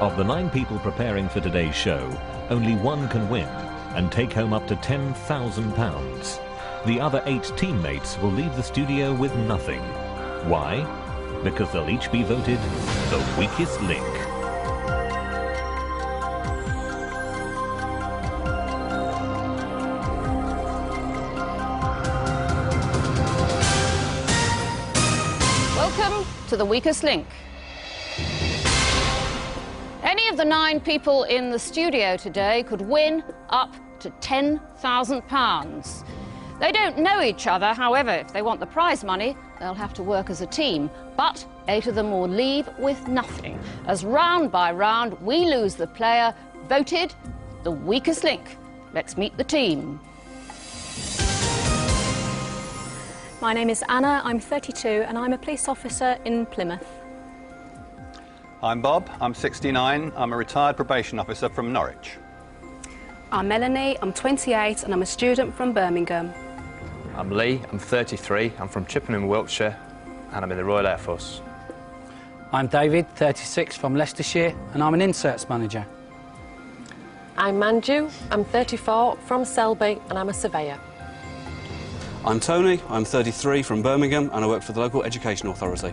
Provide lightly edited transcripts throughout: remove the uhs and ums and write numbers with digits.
Of the 9 people preparing for today's show, only one can win and take home up to £10,000. The other 8 teammates will leave the studio with nothing. Why? Because they'll each be voted the weakest link. Welcome to the weakest link. Any of the 9 people in the studio today could win up to £10,000. They don't know each other, however, if they want the prize money, they'll have to work as a team. But 8 of them will leave with nothing, as round by round we lose the player voted the weakest link. Let's meet the team. My name is Anna, I'm 32 and I'm a police officer in Plymouth. I'm Bob, I'm 69, I'm a retired probation officer from Norwich. I'm Melanie, I'm 28 and I'm a student from Birmingham. I'm Lee, I'm 33, I'm from Chippenham, Wiltshire, and I'm in the Royal Air Force. I'm David, 36, from Leicestershire, and I'm an inserts manager. I'm Manju, I'm 34, from Selby, and I'm a surveyor. I'm Tony, I'm 33, from Birmingham, and I work for the local education authority.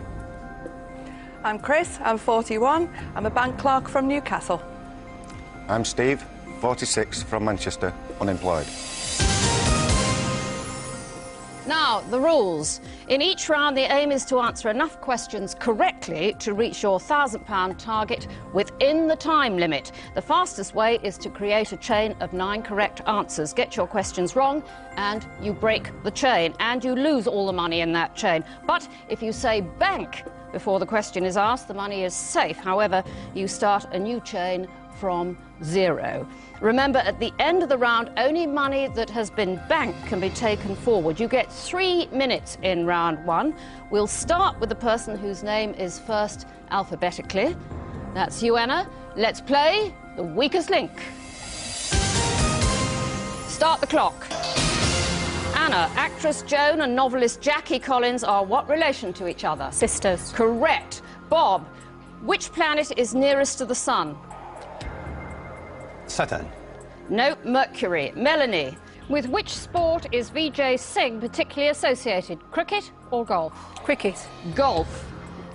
I'm Chris, I'm 41, I'm a bank clerk from Newcastle. I'm Steve, 46, from Manchester, unemployed. Now, the rules. In each round, the aim is to answer enough questions correctly to reach your £1,000 target within the time limit. The fastest way is to create a chain of 9 correct answers. Get your questions wrong and you break the chain and you lose all the money in that chain. But if you say bank before the question is asked, the money is safe. However, you start a new chain from 0. Remember, at the end of the round, only money that has been banked can be taken forward. You get 3 minutes in round 1. We'll start with the person whose name is first alphabetically. That's you, Anna. Let's play the weakest link. Start the clock. Anna, actress Joan and novelist Jackie Collins are what relation to each other? Sisters. Correct. Bob, which planet is nearest to the sun? Saturn. No, Mercury. Melanie, with which sport is Vijay Singh particularly associated? Cricket or golf? Cricket. Golf.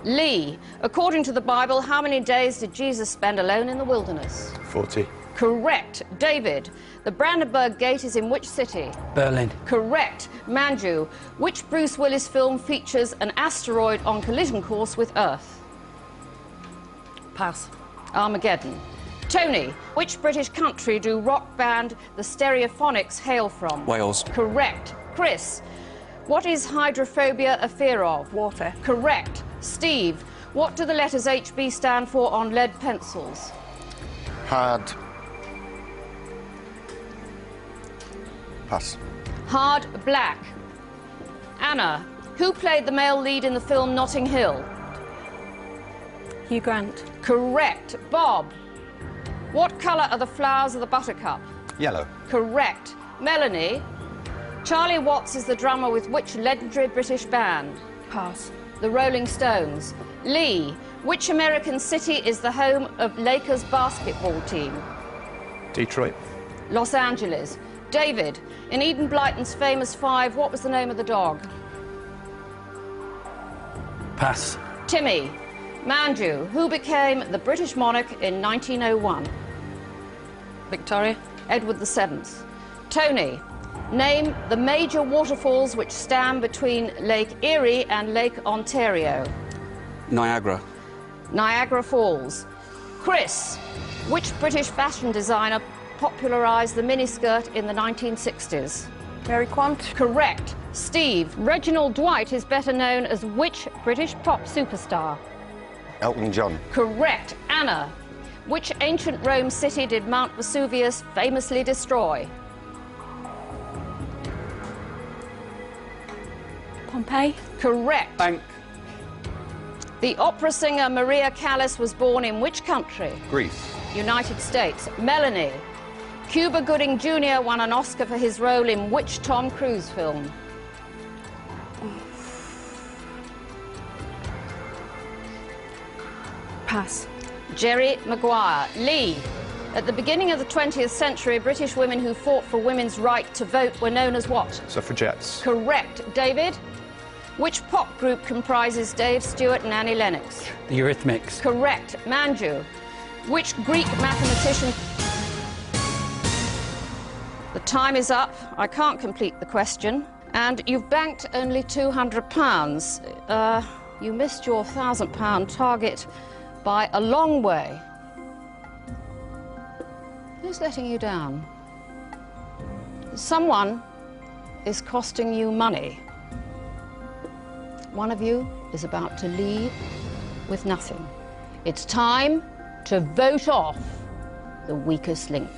Lee, according to the Bible, how many days did Jesus spend alone in the wilderness? 40. Correct. David, the Brandenburg Gate is in which city? Berlin. Correct. Manju, which Bruce Willis film features an asteroid on collision course with Earth? Pass. Armageddon. Tony, which British country do rock band The Stereophonics hail from? Wales. Correct. Chris, what is hydrophobia a fear of? Water. Correct. Steve, what do the letters HB stand for on lead pencils? Hard. Pass. Hard black. Anna, who played the male lead in the film Notting Hill? Hugh Grant. Correct. Bob, what colour are the flowers of the buttercup? Yellow. Correct. Melanie, Charlie Watts is the drummer with which legendary British band? Pass. The Rolling Stones. Lee, which American city is the home of Lakers basketball team? Detroit. Los Angeles. David, in Eden Blyton's famous 5, what was the name of the dog? Pass. Timmy. Manju, who became the British monarch in 1901? Victoria. Edward VII. Tony, name the major waterfalls which stand between Lake Erie and Lake Ontario. Niagara. Niagara Falls. Chris, which British fashion designer popularised the miniskirt in the 1960s? Mary Quant. Correct. Steve, Reginald Dwight is better known as which British pop superstar? Elton John. Correct. Anna, which ancient Rome city did Mount Vesuvius famously destroy? Pompeii. Correct. Bank. The opera singer Maria Callas was born in which country? Greece. United States. Melanie, Cuba Gooding Jr. won an Oscar for his role in which Tom Cruise film? Pass. Jerry Maguire. Lee. At the beginning of the 20th century, British women who fought for women's right to vote were known as what? Suffragettes. Correct. David. Which pop group comprises Dave Stewart and Annie Lennox? The Eurythmics. Correct. Manju. Which Greek mathematician... The time is up. I can't complete the question. And you've banked only £200. You missed your £1,000 target by a long way. Who's letting you down? Someone is costing you money. One of you is about to leave with nothing. It's time to vote off the weakest link.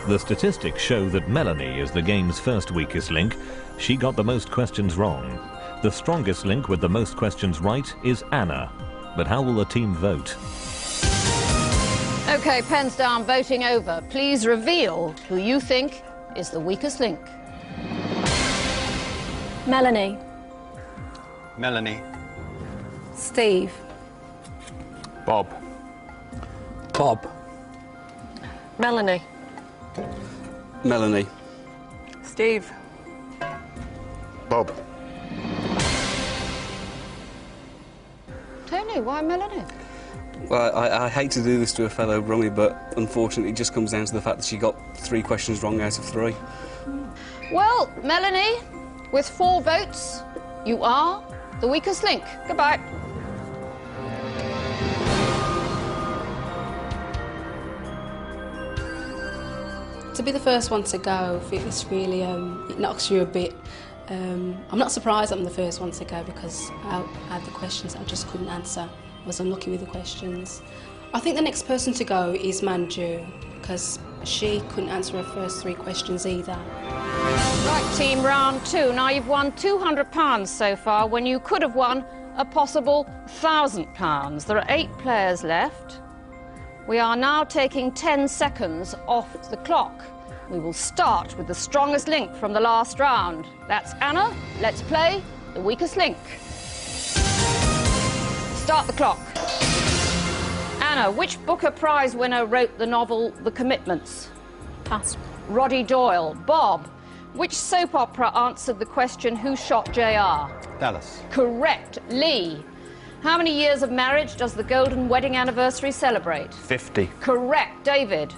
The statistics show that Melanie is the game's first weakest link. She got the most questions wrong. The strongest link with the most questions right is Anna. But how will the team vote? OK, pens down, voting over. Please reveal who you think is the weakest link. Melanie. Melanie. Steve. Bob. Bob. Melanie. Melanie. Steve. Bob. Tony, why Melanie? Well, I hate to do this to a fellow Brummie, but unfortunately it just comes down to the fact that she got 3 questions wrong out of 3. Well, Melanie, with 4 votes, you are the weakest link. Goodbye. To be the first one to go, I think it's really, it knocks you a bit. I'm not surprised I'm the first one to go because I had the questions I just couldn't answer. I was unlucky with the questions. I think the next person to go is Manju because she couldn't answer her first 3 questions either. Right, team, round 2. Now, you've won £200 so far when you could have won a possible £1,000. There are 8 players left. We are now taking 10 seconds off the clock. We will start with the strongest link from the last round. That's Anna. Let's play the weakest link. Start the clock. Anna, which Booker Prize winner wrote the novel The Commitments? Pass. Roddy Doyle. Bob, which soap opera answered the question, who shot JR? Dallas. Correct. Lee, how many years of marriage does the golden wedding anniversary celebrate? 50. Correct. David,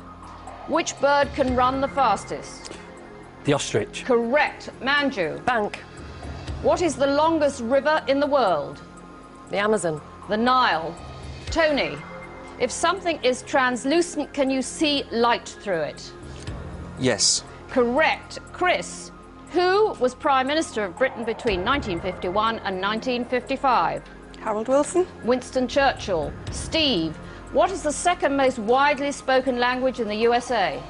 which bird can run the fastest? The ostrich. Correct. Manju, Bank. what is the longest river in the world? The Amazon. The Nile. Tony, if something is translucent, can you see light through it? Yes. Correct. Chris, who was Prime Minister of Britain between 1951 and 1955? Harold Wilson. Winston Churchill. Steve, what is the second most widely spoken language in the USA?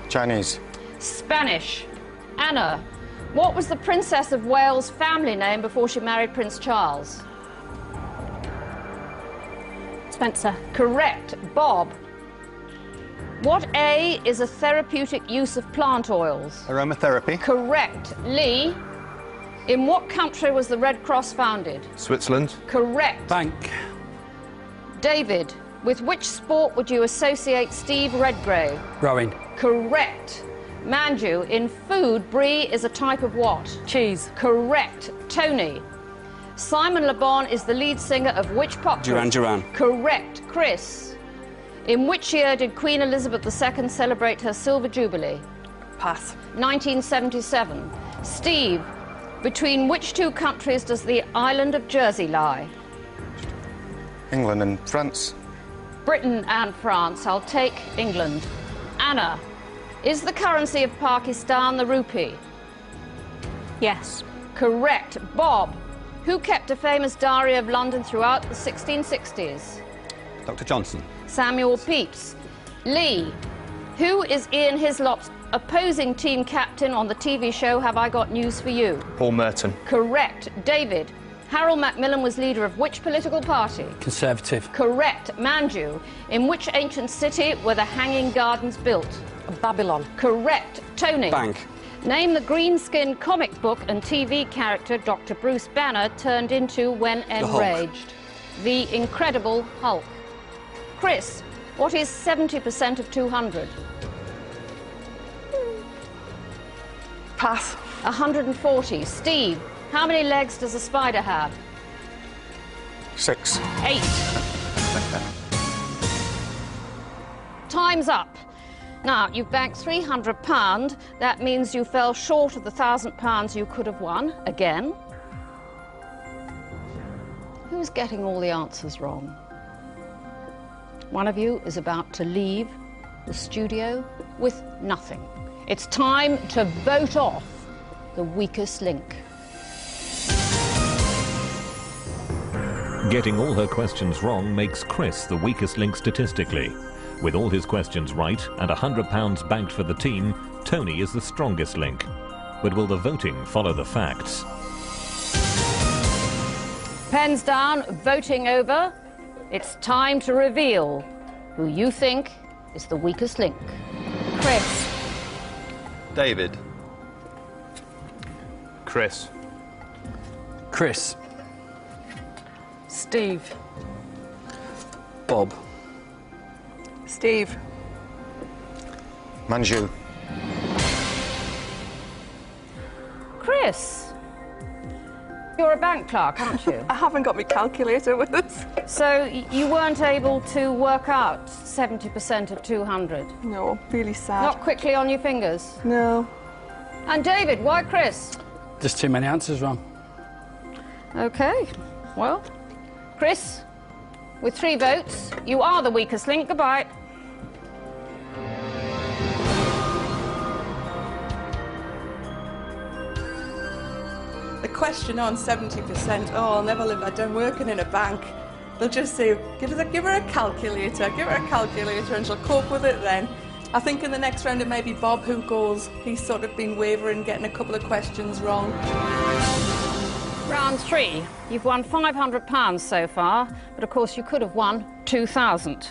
Chinese. Spanish. Anna, what was the Princess of Wales' family name before she married Prince Charles? Spencer. Correct. Bob, what A is a therapeutic use of plant oils? Aromatherapy. Correct. Lee, in what country was the Red Cross founded? Switzerland. Correct. Bank. David, with which sport would you associate Steve Redgrave? Rowing. Correct. Manju, in food, brie is a type of what? Cheese. Correct. Tony, Simon Le Bon is the lead singer of which pop group? Duran Duran. Correct. Chris, in which year did Queen Elizabeth II celebrate her Silver Jubilee? Pass. 1977. Steve, between which 2 countries does the island of Jersey lie? England and France. Britain and France. I'll take England. Anna, is the currency of Pakistan the rupee? Yes. Correct. Bob, who kept a famous diary of London throughout the 1660s? Dr. Johnson. Samuel Pepys. Lee, who is Ian Hislop's opposing team captain on the TV show Have I Got News for You? Paul Merton. Correct. David, Harold Macmillan was leader of which political party? Conservative. Correct. Manju, in which ancient city were the Hanging Gardens built? Babylon. Correct. Tony. Bank. Name the green-skinned comic book and TV character Dr. Bruce Banner turned into when enraged. The Incredible Hulk. Chris, what is 70% of 200? Pass. 140. Steve, how many legs does a spider have? 6. 8. Time's up. Now, you've banked £300. That means you fell short of the £1,000 you could have won, again. Who's getting all the answers wrong? One of you is about to leave the studio with nothing. It's time to vote off the weakest link. Getting all her questions wrong makes Chris the weakest link statistically. With all his questions right and £100 banked for the team, Tony is the strongest link. But will the voting follow the facts? Pens down, voting over. It's time to reveal who you think is the weakest link. Chris. David. Chris. Chris. Steve. Bob. Steve. Manju. Chris. You're a bank clerk, aren't you? I haven't got my calculator with us. So you weren't able to work out 70% of 200? No, really sad. Not quickly on your fingers? No. And David, why Chris? Just too many answers wrong. OK, well, Chris, with 3 votes, you are the weakest link. Goodbye. The question on 70%, oh, I'll never live that down working in a bank. They'll just say, give her a calculator, and she'll cope with it then. I think in the next round it may be Bob who goes. He's sort of been wavering, getting a couple of questions wrong. Round 3. You've won £500 so far, but of course you could have won 2,000.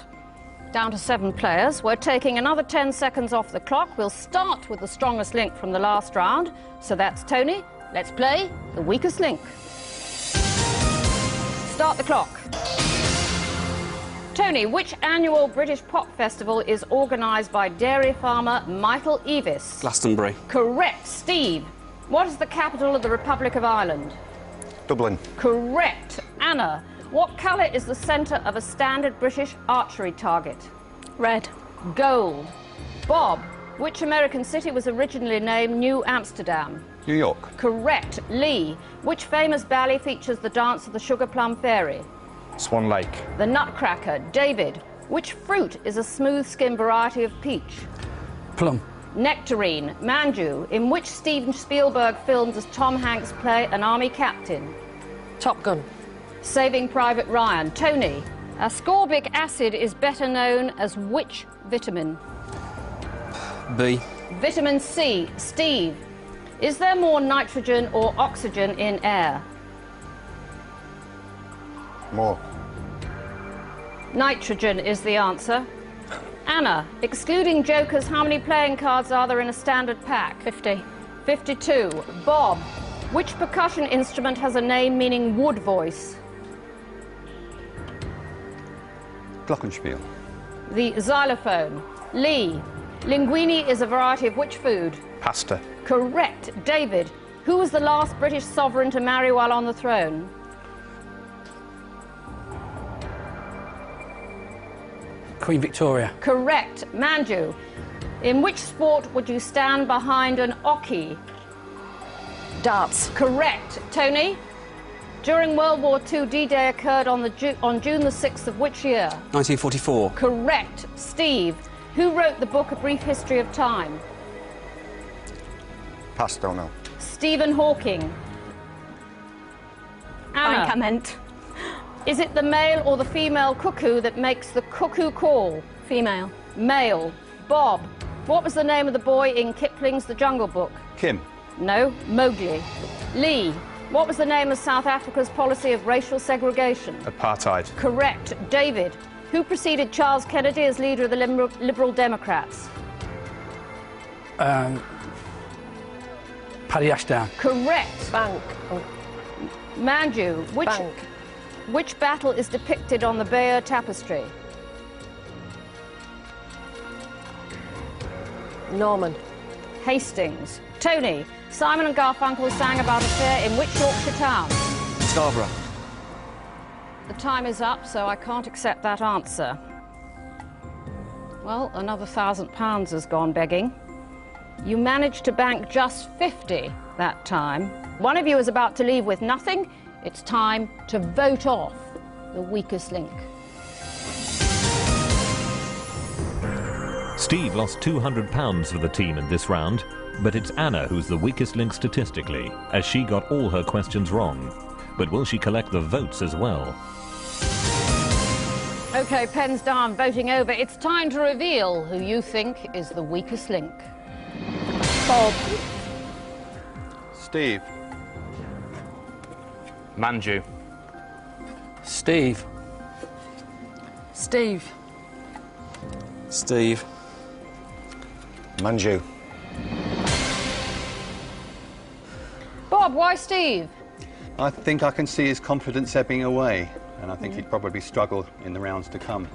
Down to 7 players. We're taking another 10 seconds off the clock. We'll start with the strongest link from the last round. So that's Tony. Let's play the weakest link. Start the clock. Tony, which annual British pop festival is organised by dairy farmer Michael Eavis? Glastonbury. Correct. Steve, what is the capital of the Republic of Ireland? Dublin. Correct. Anna, what colour is the centre of a standard British archery target? Red. Gold. Bob, which American city was originally named New Amsterdam? New York. Correct. Lee, which famous ballet features the dance of the Sugar Plum Fairy? Swan Lake. The Nutcracker. David, which fruit is a smooth-skinned variety of peach? Plum. Nectarine. Manju, in which Steven Spielberg film does Tom Hanks play an army captain? Top Gun. Saving Private Ryan. Tony, ascorbic acid is better known as which vitamin? B. Vitamin C. Steve, is there more nitrogen or oxygen in air? More. Nitrogen is the answer. Anna, excluding jokers, how many playing cards are there in a standard pack? 50. 52. Bob, which percussion instrument has a name meaning wood voice? Glockenspiel. The xylophone. Lee, linguine is a variety of which food? Pasta. Correct. David, who was the last British sovereign to marry while on the throne? Queen Victoria. Correct. Manju, in which sport would you stand behind an oki? Darts. Correct. Tony, during World War II, D-Day occurred on June the 6th of which year? 1944. Correct. Steve, who wrote the book A Brief History of Time? Pass, don't know. Stephen Hawking. Anna, Bank, I meant. is it the male or the female cuckoo that makes the cuckoo call? Female. Male. Bob, what was the name of the boy in Kipling's The Jungle Book? Kim. No, Mowgli. Lee, what was the name of South Africa's policy of racial segregation? Apartheid. Correct. David, who preceded Charles Kennedy as leader of the Liberal Democrats? Paddy Ashdown. Correct. Bank. Oh, Manju, bank. which battle is depicted on the Bayeux tapestry? Norman. Hastings. Tony, Simon and Garfunkel sang about a fair in which Yorkshire town? Scarborough. The time is up, so I can't accept that answer. Well, another £1,000 has gone begging. You managed to bank just 50 that time. One of you is about to leave with nothing. It's time to vote off the weakest link. Steve lost £200 for the team in this round, but it's Anna who's the weakest link statistically, as she got all her questions wrong. But will she collect the votes as well? OK, pens down, voting over. It's time to reveal who you think is the weakest link. Bob. Steve. Manju. Steve. Steve. Steve. Manju. Bob, why Steve? I think I can see his confidence ebbing away, and I think he'd probably struggle in the rounds to come.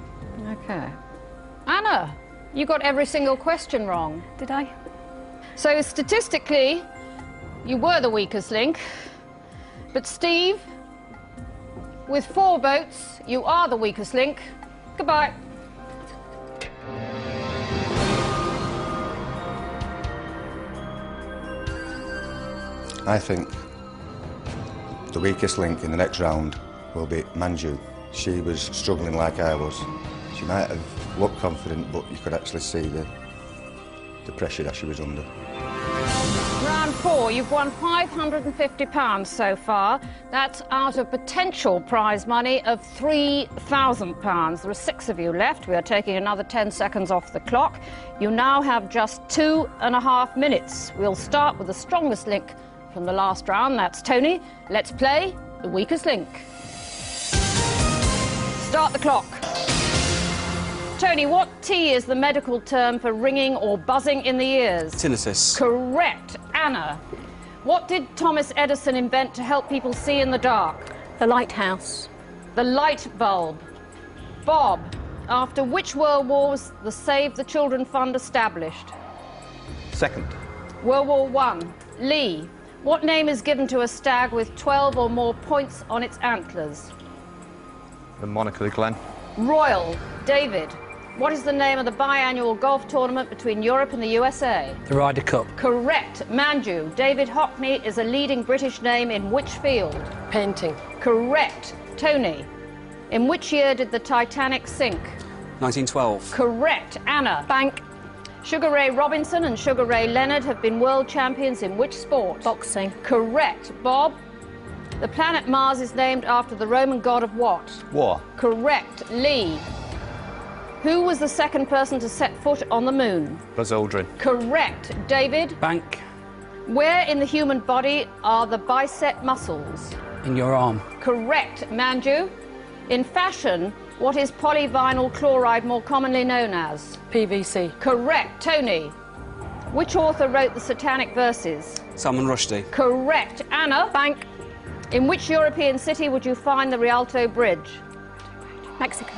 OK. Anna, you got every single question wrong. Did I? So statistically, you were the weakest link. But Steve, with 4 votes, you are the weakest link. Goodbye. I think the weakest link in the next round will be Manju. She was struggling like I was. She might have looked confident, but you could actually see the pressure that she was under. Round 4, you've won £550 so far. That's out of potential prize money of £3,000. There are 6 of you left. We are taking another 10 seconds off the clock. You now have just 2.5 minutes. We'll start with the strongest link from the last round. That's Tony. Let's play the weakest link. Start the clock. Tony, what T is the medical term for ringing or buzzing in the ears? Tinnitus. Correct. Anna, what did Thomas Edison invent to help people see in the dark? The lighthouse. The light bulb. Bob, after which World War was the Save the Children Fund established? Second. World War I. Lee, what name is given to a stag with 12 or more points on its antlers? The Monaco Glen. Royal. David, what is the name of the biannual golf tournament between Europe and the USA? The Ryder Cup. Correct. Manju, David Hockney is a leading British name in which field? Painting. Correct. Tony, in which year did the Titanic sink? 1912. Correct. Anna. Bank. Sugar Ray Robinson and Sugar Ray Leonard have been world champions in which sport? Boxing. Correct. Bob, the planet Mars is named after the Roman god of what? War. Correct. Lee, who was the second person to set foot on the moon? Buzz Aldrin. Correct. David, Bank. where in the human body are the bicep muscles? In your arm. Correct. Manju, in fashion, what is polyvinyl chloride more commonly known as? PVC. Correct. Tony, which author wrote the Satanic Verses? Salman Rushdie. Correct. Anna, Bank. in which European city would you find the Rialto Bridge? Mexico.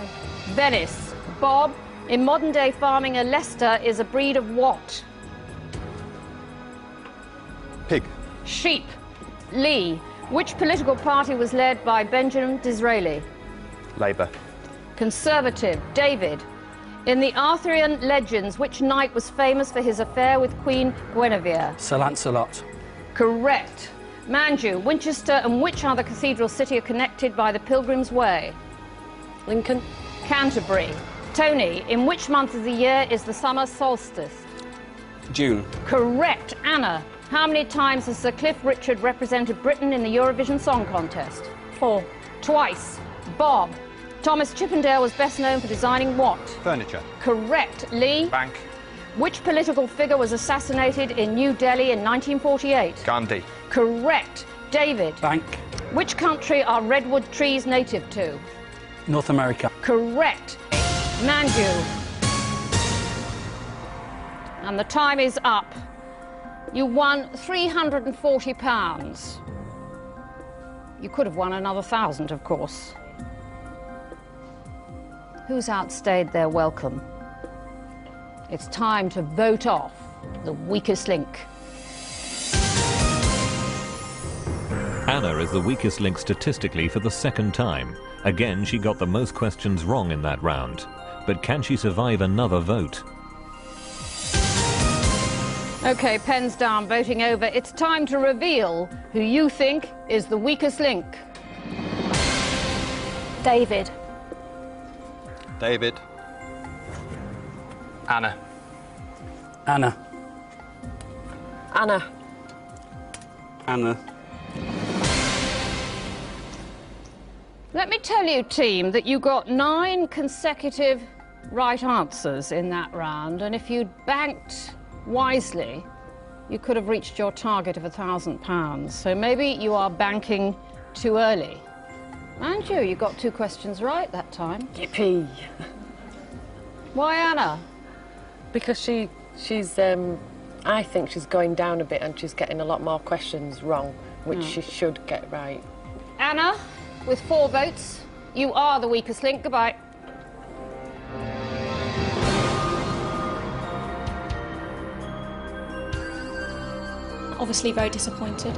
Venice. Bob, in modern-day farming, a Leicester is a breed of what? Pig. Sheep. Lee, which political party was led by Benjamin Disraeli? Labour. Conservative. David, in the Arthurian legends, which knight was famous for his affair with Queen Guinevere? Sir Lancelot. Correct. Manju, Winchester and which other cathedral city are connected by the Pilgrim's Way? Lincoln. Canterbury. Tony, in which month of the year is the summer solstice? June. Correct. Anna, how many times has Sir Cliff Richard represented Britain in the Eurovision Song Contest? 4. Twice. Bob, Thomas Chippendale was best known for designing what? Furniture. Correct. Lee, Bank. which political figure was assassinated in New Delhi in 1948? Gandhi. Correct. David, Bank. which country are redwood trees native to? North America. Correct. Manju. And the time is up. You won £340. You could have won another 1,000, of course. Who's outstayed their welcome? It's time to vote off the weakest link. Anna is the weakest link statistically for the second time. Again, she got the most questions wrong in that round. But can she survive another vote? OK, pens down, voting over. It's time to reveal who you think is the weakest link. David. David. Anna. Anna. Anna. Anna. Let me tell you, team, that you got 9 consecutive right answers in that round, and if you'd banked wisely, you could have reached your target of £1,000. So maybe you are banking too early. And you got 2 questions right that time. Yippee. Why Anna? Because she's I think she's going down a bit and she's getting a lot more questions wrong, which she should get right. Anna, with 4 votes, you are the weakest link. Goodbye. Obviously very disappointed.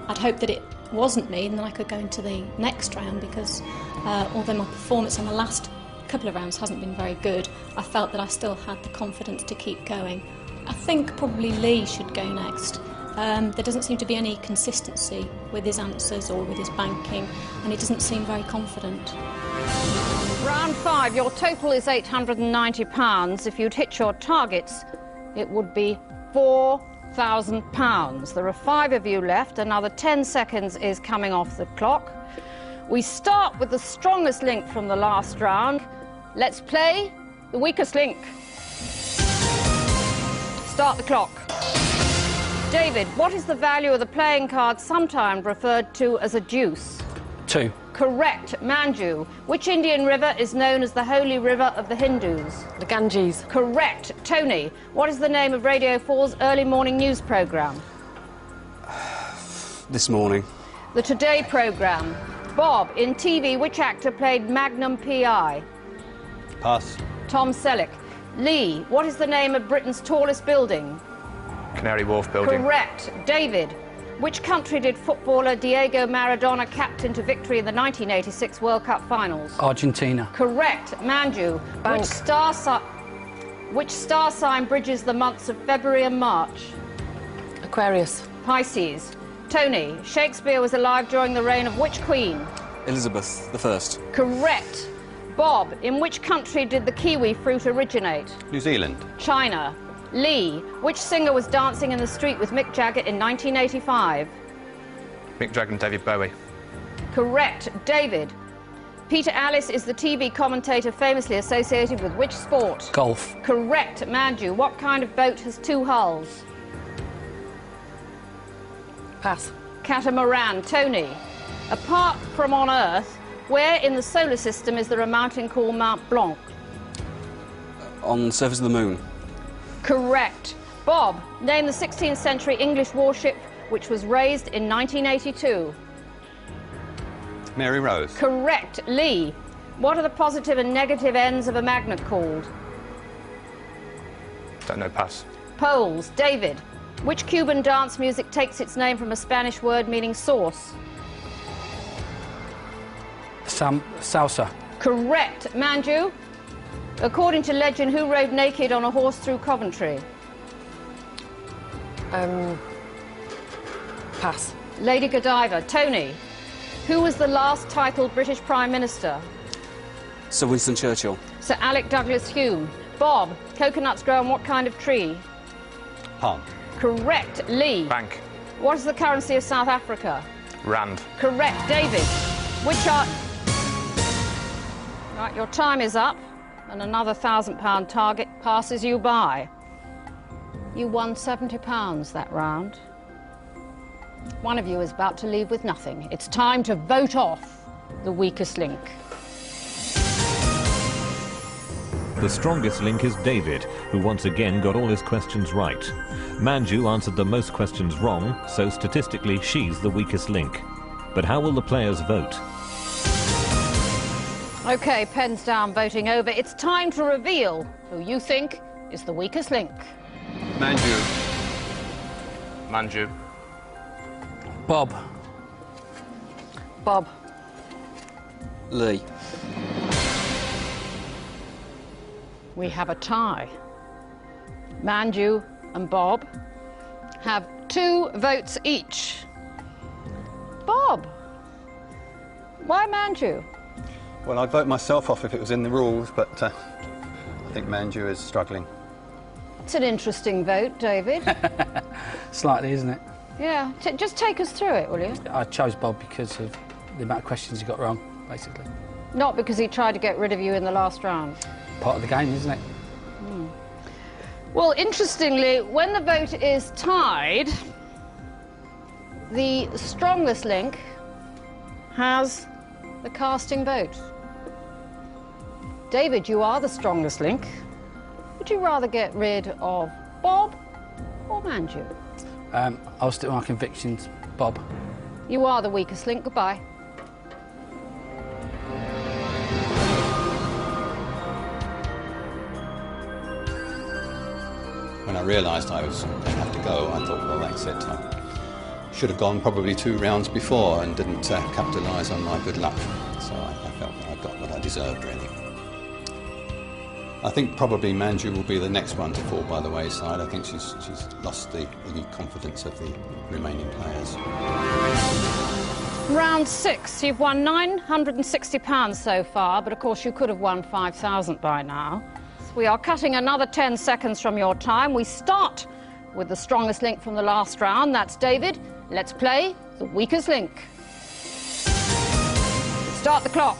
I'd hoped that it wasn't me and then I could go into the next round because although my performance on the last couple of rounds hasn't been very good, I felt that I still had the confidence to keep going. I think probably Lee should go next. There doesn't seem to be any consistency with his answers or with his banking, and he doesn't seem very confident. Round 5, your total is £890. If you'd hit your targets, it would be £4,000. There are 5 of you left. Another 10 seconds is coming off the clock. We start with the strongest link from the last round. Let's play the weakest link. Start the clock. David, what is the value of the playing card sometimes referred to as a deuce? 2. Correct. Manju. Which Indian river is known as the holy river of the Hindus? The Ganges. Correct. Tony, what is the name of Radio 4's early morning news programme? This Morning. The Today programme. Bob, in TV, which actor played Magnum P.I.? Pass. Tom Selleck. Lee, what is the name of Britain's tallest building? Canary Wharf building. Correct. David, which country did footballer Diego Maradona captain to victory in the 1986 World Cup finals? Argentina. Correct. Manju, which star sign bridges the months of February and March? Aquarius. Pisces. Tony, Shakespeare was alive during the reign of which queen? Elizabeth I. Correct. Bob, in which country did the kiwi fruit originate? New Zealand. China. Lee, which singer was dancing in the street with Mick Jagger in 1985? Mick Jagger and David Bowie. Correct. David, Peter Alliss is the TV commentator famously associated with which sport? Golf. Correct. Manju, what kind of boat has 2 hulls? Pass. Catamaran. Tony, apart from on Earth, where in the solar system is there a mountain called Mount Blanc? On the surface of the moon. Correct. Bob, name the 16th century English warship which was raised in 1982. Mary Rose. Correct. Lee, what are the positive and negative ends of a magnet called? Don't know. Pass. Poles. David, which Cuban dance music takes its name from a Spanish word meaning sauce? Salsa. Correct. Manju, according to legend, who rode naked on a horse through Coventry? Pass. Lady Godiva. Tony, who was the last titled British Prime Minister? Sir Winston Churchill. Sir Alec Douglas Hume. Bob, coconuts grow on what kind of tree? Palm. Correct. Lee, Bank. what is the currency of South Africa? Rand. Correct. David, which are... Right, your time is up, and another £1,000 target passes you by. You won £70 that round. One of you is about to leave with nothing. It's time to vote off the weakest link. The strongest link is David, who once again got all his questions right. Manju answered the most questions wrong, so statistically she's the weakest link. But how will the players vote? OK, pens down, voting over. It's time to reveal who you think is the weakest link. Manju. Manju. Bob. Bob. Lee. We have a tie. Manju and Bob have 2 votes each. Bob, why Manju? Well, I'd vote myself off if it was in the rules, but I think Manju is struggling. It's an interesting vote, David. Slightly, isn't it? Yeah, just take us through it, will you? I chose Bob because of the amount of questions he got wrong, basically. Not because he tried to get rid of you in the last round. Part of the game, isn't it? Well, interestingly, when the vote is tied, the strongest link has the casting vote. David, you are the strongest link. Would you rather get rid of Bob or Manju? I'll stick with my convictions, Bob. You are the weakest link. Goodbye. When I realised I was going to have to go, I thought, well, that's it. I should have gone probably 2 rounds before and didn't capitalise on my good luck. So I felt that I got what I deserved, really. I think probably Manju will be the next one to fall by the wayside. I think she's lost the confidence of the remaining players. Round 6. You've won £960 so far, but of course you could have won £5,000 by now. We are cutting another 10 seconds from your time. We start with the strongest link from the last round. That's David. Let's play the weakest link. Start the clock.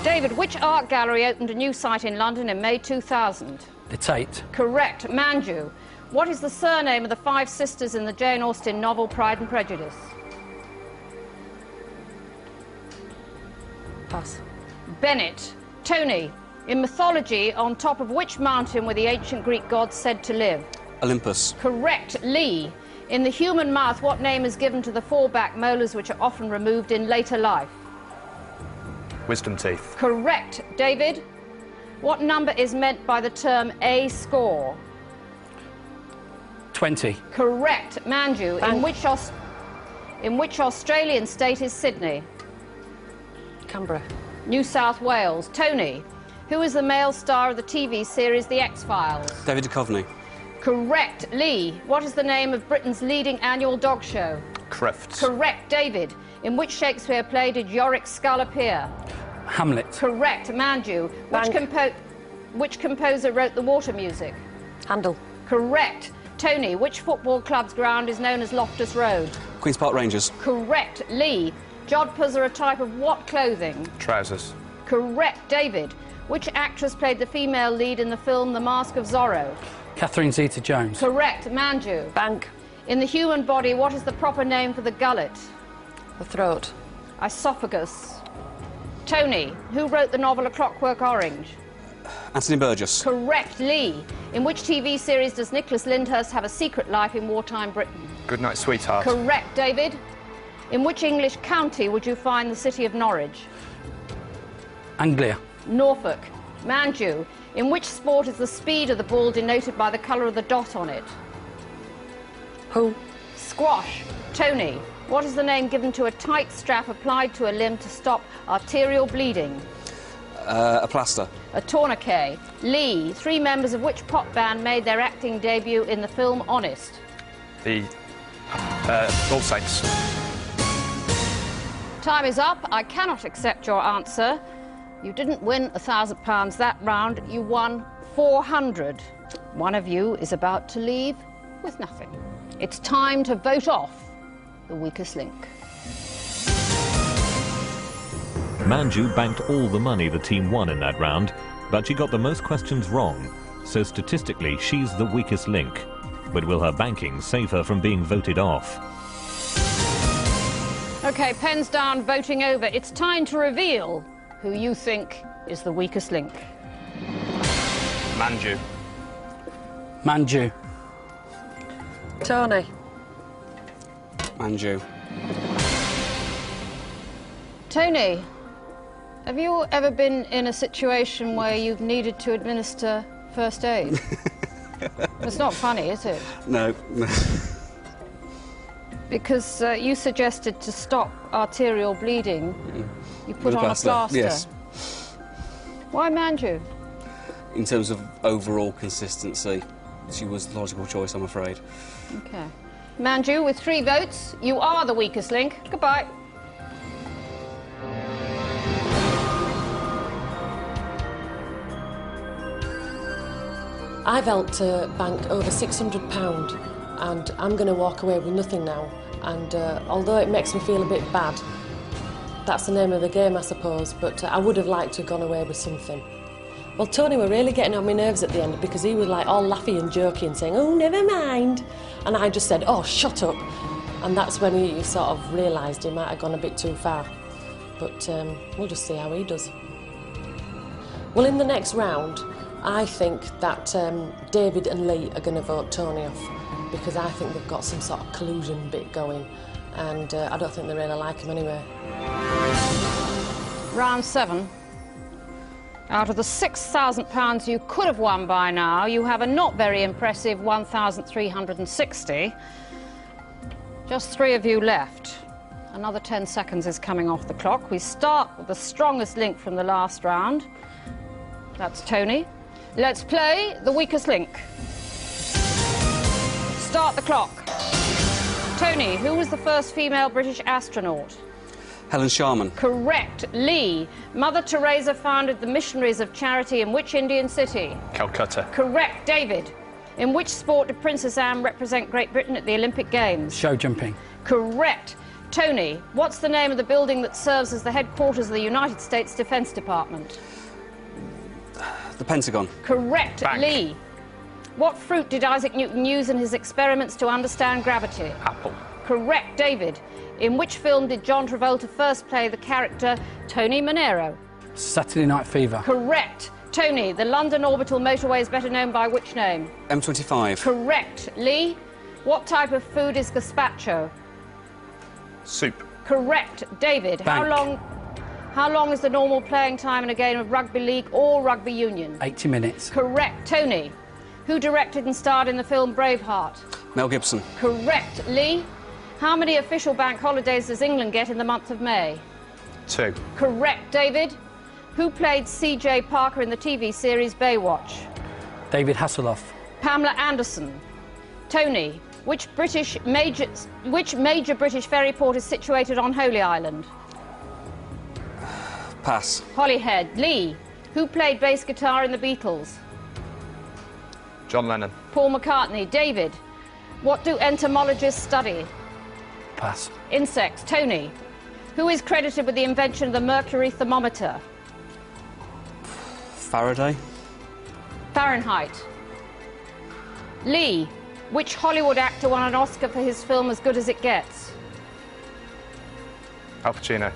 David, which art gallery opened a new site in London in May 2000? The Tate. Correct. Manju, what is the surname of the 5 sisters in the Jane Austen novel Pride and Prejudice? Pass. Bennett. Tony, in mythology, on top of which mountain were the ancient Greek gods said to live? Olympus. Correct. Lee, in the human mouth, what name is given to the 4 back molars which are often removed in later life? Wisdom teeth. Correct. David, what number is meant by the term A score? 20. Correct. Manju, in which Australian state is Sydney? Canberra. New South Wales. Tony, who is the male star of the TV series The X-Files? David Duchovny. Correct. Lee, what is the name of Britain's leading annual dog show? Crufts. Correct. David, in which Shakespeare play did Yorick's skull appear? Hamlet. Correct. Manju, which composer wrote the Water music? Handel. Correct. Tony, which football club's ground is known as Loftus Road? Queen's Park Rangers. Correct. Lee, jodhpurs are a type of what clothing? Trousers. Correct. David, which actress played the female lead in the film The Mask of Zorro? Catherine Zeta-Jones. Correct. Manju, Bank. in the human body, what is the proper name for the gullet? The throat. Esophagus. Tony, who wrote the novel A Clockwork Orange? Anthony Burgess. Correct. Lee, in which TV series does Nicholas Lyndhurst have a secret life in wartime Britain? Good night, sweetheart. Correct. David, in which English county would you find the city of Norwich? Anglia. Norfolk. Manju, in which sport is the speed of the ball denoted by the colour of the dot on it? Who? Squash. Tony, what is the name given to a tight strap applied to a limb to stop arterial bleeding? A plaster. A tourniquet. Lee, 3 members of which pop band made their acting debut in the film Honest? The All Saints. Time is up. I cannot accept your answer. You didn't win £1,000 that round. You won 400. One of you is about to leave with nothing. It's time to vote off the weakest link. Manju banked all the money the team won in that round, but she got the most questions wrong, so statistically she's the weakest link. But will her banking save her from being voted off? OK, pens down, voting over. It's time to reveal who you think is the weakest link. Manju. Manju. Tony. Manju. Tony, have you ever been in a situation where you've needed to administer first aid? It's not funny, is it? No. Because you suggested to stop arterial bleeding, you put on a plaster. Yes. Why Manju? In terms of overall consistency, she was the logical choice, I'm afraid. Okay. Manju, with 3 votes, you are the weakest link. Goodbye. I've helped to bank over £600 and I'm going to walk away with nothing now. And although it makes me feel a bit bad, that's the name of the game, I suppose, but I would have liked to have gone away with something. Well, Tony were really getting on my nerves at the end because he was like all laughy and jokey and saying, oh, never mind. And I just said, oh, shut up. And that's when he sort of realised he might have gone a bit too far. But we'll just see how he does. Well, in the next round, I think that David and Lee are going to vote Tony off because I think they've got some sort of collusion bit going and I don't think they really like him anyway. Round 7. Out of the £6,000 you could have won by now, you have a not very impressive 1,360. Just 3 of you left. Another 10 seconds is coming off the clock. We start with the strongest link from the last round. That's Tony. Let's play the weakest link. Start the clock. Tony, who was the first female British astronaut? Helen Sharman. Correct. Lee, Mother Teresa founded the Missionaries of Charity in which Indian city? Calcutta. Correct. David, in which sport did Princess Anne represent Great Britain at the Olympic Games? Show jumping. Correct. Tony, what's the name of the building that serves as the headquarters of the United States Defence Department? The Pentagon. Correct. Bank. Lee, what fruit did Isaac Newton use in his experiments to understand gravity? Apple. Correct. David, in which film did John Travolta first play the character Tony Manero? Saturday Night Fever. Correct. Tony, the London orbital motorway is better known by which name? M25. Correct. Lee, what type of food is gazpacho? Soup. Correct. David, Bank. how long is the normal playing time in a game of rugby league or rugby union? 80 minutes. Correct. Tony, who directed and starred in the film Braveheart? Mel Gibson. Correct. Lee, how many official bank holidays does England get in the month of May? 2. Correct. David, who played C.J. Parker in the TV series Baywatch? David Hasselhoff. Pamela Anderson. Tony, which major British ferry port is situated on Holy Island? Pass. Holyhead. Lee, who played bass guitar in the Beatles? John Lennon. Paul McCartney. David, what do entomologists study? Pass. Insects. Tony, who is credited with the invention of the mercury thermometer? Faraday. Fahrenheit. Lee, which Hollywood actor won an Oscar for his film As Good As It Gets? Al Pacino.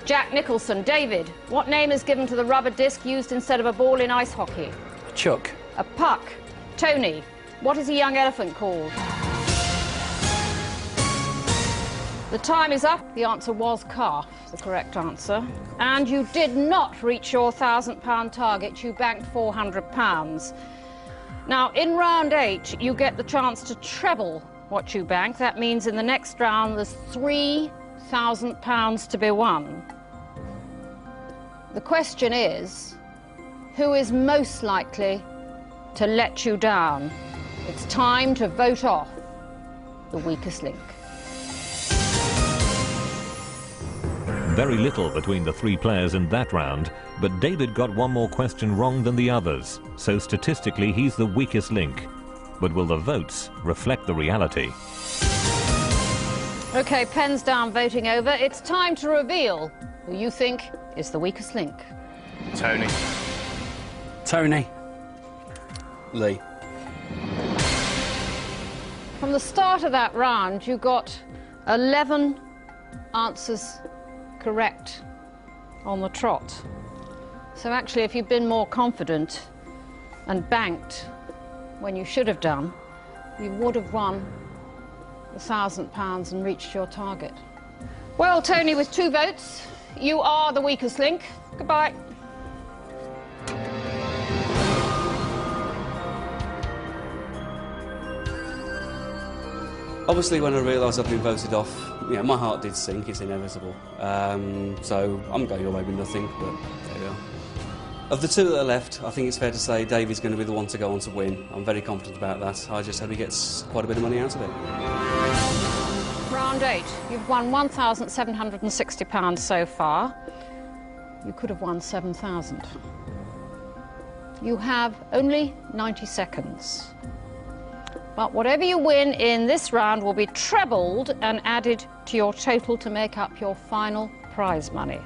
Jack Nicholson. David, what name is given to the rubber disc used instead of a ball in ice hockey? Chuck. A puck. Tony, what is a young elephant called? The time is up. The answer was calf, the correct answer. And you did not reach your £1,000 target. You banked £400. Now, in round 8, you get the chance to treble what you bank. That means in the next round, there's £3,000 to be won. The question is, who is most likely to let you down? It's time to vote off the weakest link. Very little between the 3 players in that round, but David got one more question wrong than the others, so statistically he's the weakest link. But will the votes reflect the reality? OK, pens down, voting over. It's time to reveal who you think is the weakest link. Tony. Tony. Lee. From the start of that round, you got 11 answers correct on the trot. So actually, if you'd been more confident, and banked when you should have done, you would have won the £1,000 and reached your target. Well, Tony, with 2 votes, you are the weakest link. Goodbye. Obviously, when I realised I'd been voted off, my heart did sink. It's inevitable. So I'm going away with nothing, but there we are. Of the 2 that are left, I think it's fair to say David's going to be the one to go on to win. I'm very confident about that. I just hope he gets quite a bit of money out of it. Round 8. You've won £1,760 so far. You could have won 7,000. You have only 90 seconds. But whatever you win in this round will be trebled and added to your total to make up your final prize money.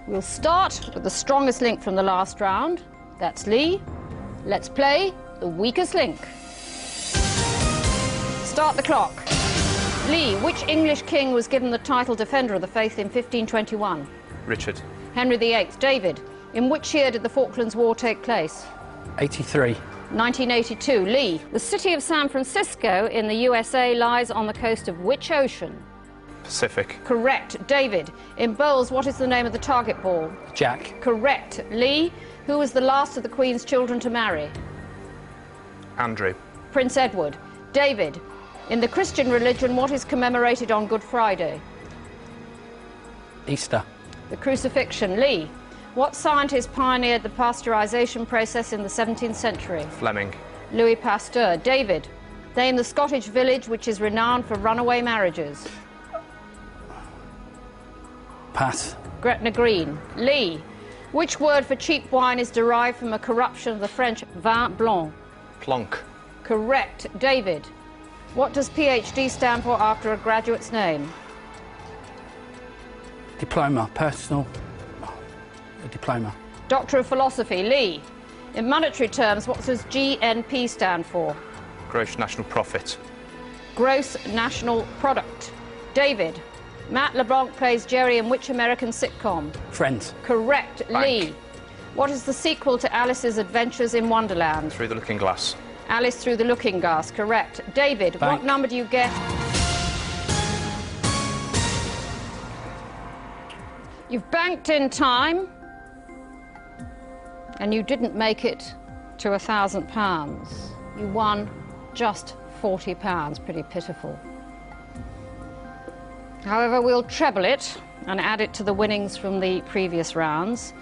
We'll start with the strongest link from the last round. That's Lee. Let's play the weakest link. Start the clock. Lee, which English king was given the title Defender of the Faith in 1521? Richard. Henry VIII. David, in which year did the Falklands War take place? 83. 1982. Lee, the city of San Francisco in the USA lies on the coast of which ocean? Pacific. Correct. David, in bowls, what is the name of the target ball? Jack. Correct. Lee, who was the last of the Queen's children to marry? Andrew. Prince Edward. David, in the Christian religion, what is commemorated on Good Friday? Easter. The crucifixion. Lee, what scientist pioneered the pasteurisation process in the 17th century? Fleming. Louis Pasteur. David, name the Scottish village which is renowned for runaway marriages. Pass. Gretna Green. Lee, which word for cheap wine is derived from a corruption of the French vin blanc? Plonk. Correct. David, what does PhD stand for after a graduate's name? Diploma. Personal. Diploma. Doctor of Philosophy. Lee, in monetary terms, what does GNP stand for? Gross national profit. Gross national product. David, Matt LeBlanc plays Jerry in which American sitcom? Friends. Correct. Bank. Lee, what is the sequel to Alice's Adventures in Wonderland? Through the Looking Glass. Alice Through the Looking Glass. Correct. David, Bank. what number do you get? You've banked in time, and you didn't make it to £1,000. You won just £40. Pretty pitiful. However, we'll treble it and add it to the winnings from the previous rounds.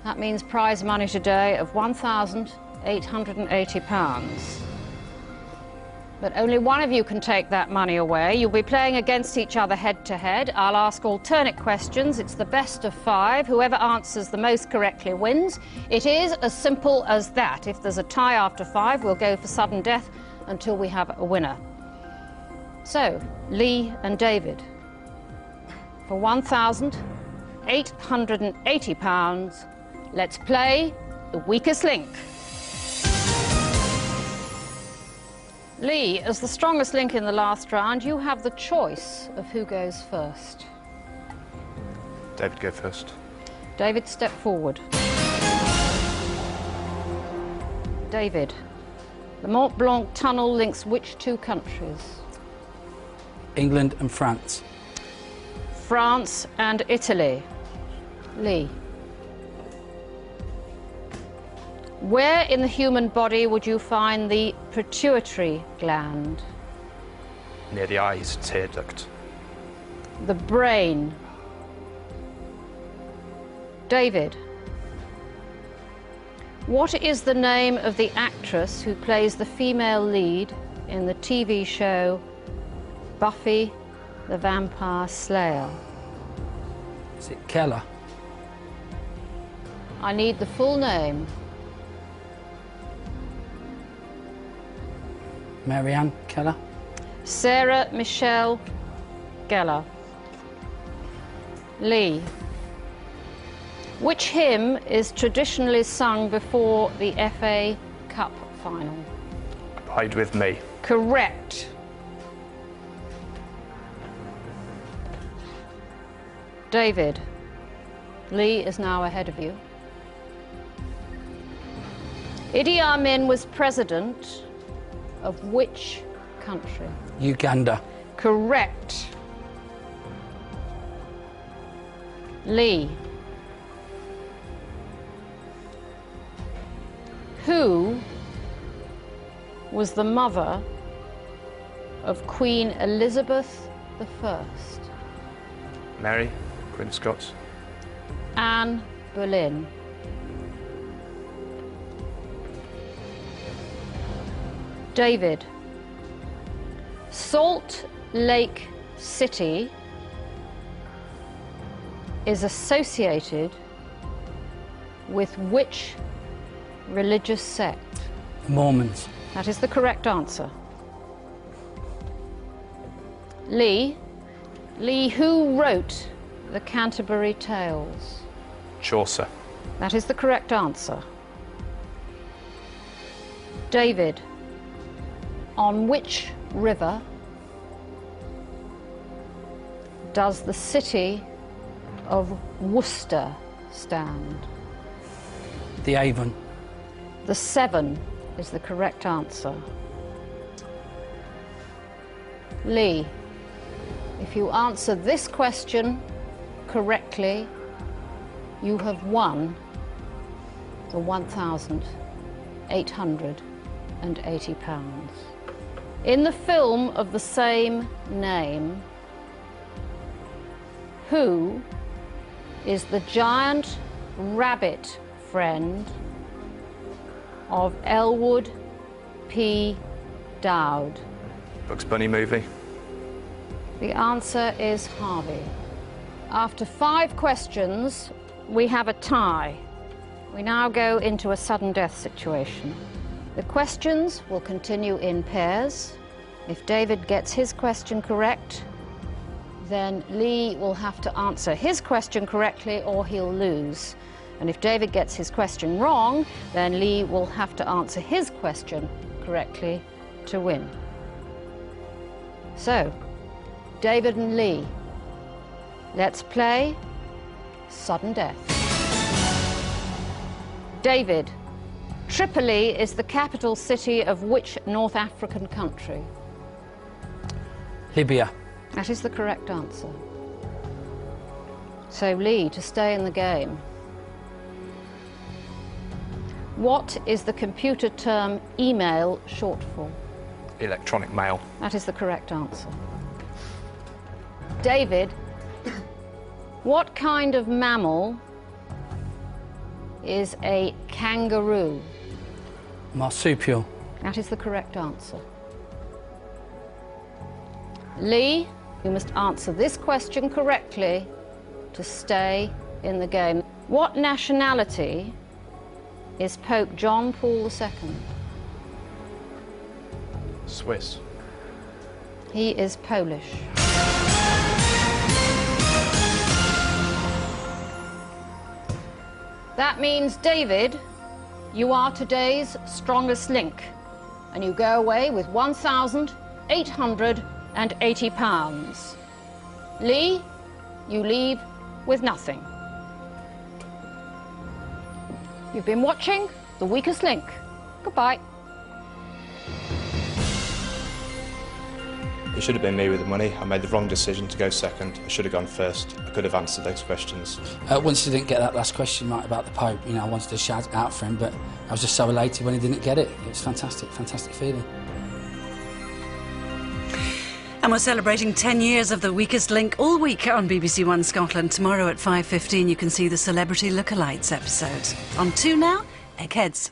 That means prize money today of £1,880. But only one of you can take that money away. You'll be playing against each other head-to-head. I'll ask alternate questions. It's the best of 5. Whoever answers the most correctly wins. It is as simple as that. If there's a tie after 5, we'll go for sudden death until we have a winner. So, Lee and David, for £1,880, let's play the weakest link. Lee, as the strongest link in the last round, you have the choice of who goes first. David, go first. David, step forward. David, the Mont Blanc tunnel links which 2 countries? England and France. France and Italy. Lee. Where in the human body would you find the pituitary gland? Near the eyes, tear duct. The brain. David. What is the name of the actress who plays the female lead in the TV show Buffy the Vampire Slayer? Is it Keller? I need the full name. Marianne Keller? Sarah Michelle Gellar. Lee. Which hymn is traditionally sung before the FA Cup final? Abide with me. Correct. David. Lee is now ahead of you. Idi Amin was president of which country? Uganda. Correct. Lee. Who was the mother of Queen Elizabeth I? Mary, Queen of Scots. Anne Boleyn. David. Salt Lake City is associated with which religious sect? Mormons. That is the correct answer. Lee. Lee, who wrote the Canterbury Tales? Chaucer. That is the correct answer. David. On which river does the city of Worcester stand? The Avon. The Severn is the correct answer. Lee, if you answer this question correctly, you have won the £1,880. In the film of the same name, who is the giant rabbit friend of Elwood P. Dowd? Bugs Bunny movie. The answer is Harvey. After 5 questions, we have a tie. We now go into a sudden death situation. The questions will continue in pairs. If David gets his question correct, then Lee will have to answer his question correctly or he'll lose. And if David gets his question wrong, then Lee will have to answer his question correctly to win. So, David and Lee, let's play sudden death. David, Tripoli is the capital city of which North African country? Libya. That is the correct answer. So, Lee, to stay in the game, what is the computer term email short for? Electronic mail. That is the correct answer. David, what kind of mammal is a kangaroo? Marsupial. That is the correct answer. Lee, you must answer this question correctly to stay in the game. What nationality is Pope John Paul II? Swiss. He is Polish. That means, David, you are today's strongest link, and you go away with £1,880. Lee, you leave with nothing. You've been watching The Weakest Link. Goodbye. It should have been me with the money. I made the wrong decision to go second. I should have gone first. I could have answered those questions. Once he didn't get that last question right about the Pope, you know, I wanted to shout it out for him, but I was just so elated when he didn't get it. It was fantastic, fantastic feeling. And we're celebrating 10 years of The Weakest Link all week on BBC One Scotland. Tomorrow at 5:15 you can see the Celebrity Lookalikes episode. On 2 now, Eggheads.